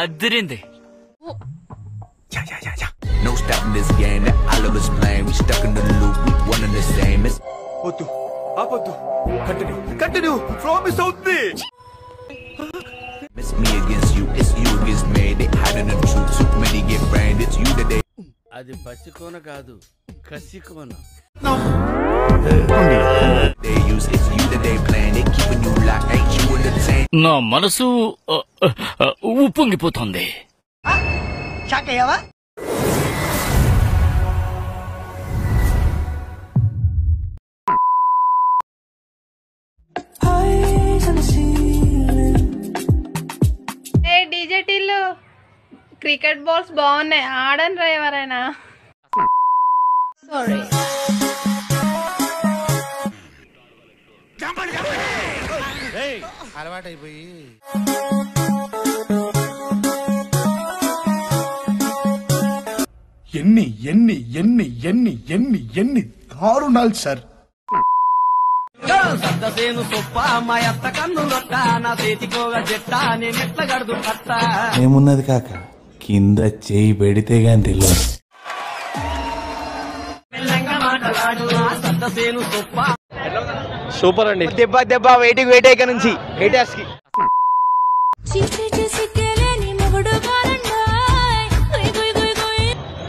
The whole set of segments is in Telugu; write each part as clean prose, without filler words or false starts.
Adirindi. No stopping this game that all of us playing. We stuck in the loop, we one and the same. It's వద్దు ఆపొద్దు, కంటిన్యూ ప్రామిస్ అవుతుంది. It's me against you, it's you against me. They hiding the truth, too many get branded. It's you today. అది పసికోన కాదు, కసికోన. They use it's you that they playing. They keeping you locked, ain't you in the tank? నా మనసు ఉప్పొంగిపోతుంది. డీజే టిల్లు క్రికెట్ బాల్స్ బాగున్నాయి, ఆడని రా ఎవరైనా. సారీ అలవాటైపోయి ఎన్ని ఎన్ని ఎన్ని ఎన్ని ఎన్ని ఎన్ని దారుణాలు సార్. ఏమున్నది కాక, కింద చేయి పెడితే గాని తెలియదు. సూపర్ అండి. దెబ్బ దెబ్బ వెయిటింగ్ వెయిట్ అయ్యక నుంచి హేటర్స్ కి.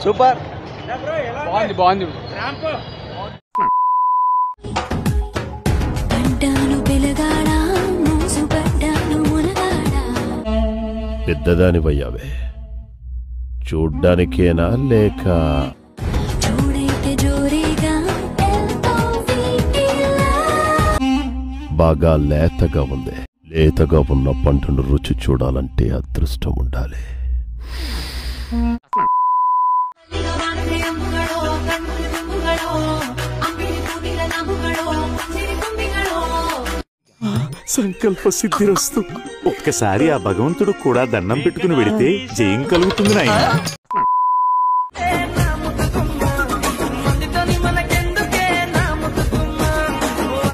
సూపర్ బాగుంది. పెద్దదానివయ్యావే, చూడ్డానికేనా లేక? బాగా లేతగా ఉంది. లేతగా ఉన్న పంటను రుచి చూడాలంటే అదృష్టం ఉండాలి. సంకల్ప సిద్ధిరస్తు. ఒక్కసారి ఆ భగవంతుడు కూడా దండం పెట్టుకుని వెడితే జయం కలుగుతుంది నాయన.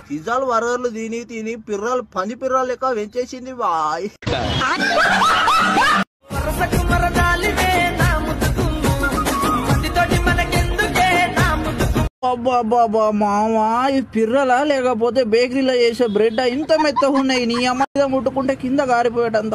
పిజ్జాలు బర్గర్లు తిని తిని పిర్రాలు పంది పిర్రాలు లెక్క వెంచేసింది బాయ్. అబ్బా మామా, ఈ పిర్రలా లేకపోతే బేకరీలో చేసే బ్రెడ్ ఇంత మెత్తగా ఉన్నాయి. నీ అమ్మ మీద ముట్టుకుంటే కింద గారిపోయేటంత.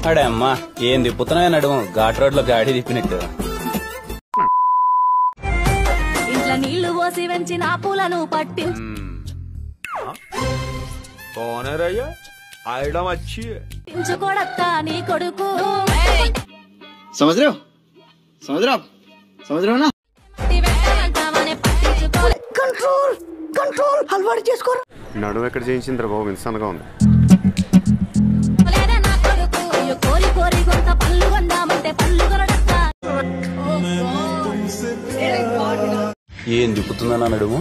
అడే అమ్మా, ఏం తిప్పుతున్నాయి నడుము, ఘాట్ రోడ్ లో గాడి తిప్పినట్టు. ఇంట్లో నీళ్లు పోసి వెంచిన పూలను పట్టి పించుకోడక్క నీ కొడుకు. కంట్రోల్ అలవాటు చేసుకోరు. నడుము ఎక్కడ చేయించిందిరా బాబు, ఇన్సాన్గా ఉంది. ఏం తిప్పుతుందన్నా నడుము?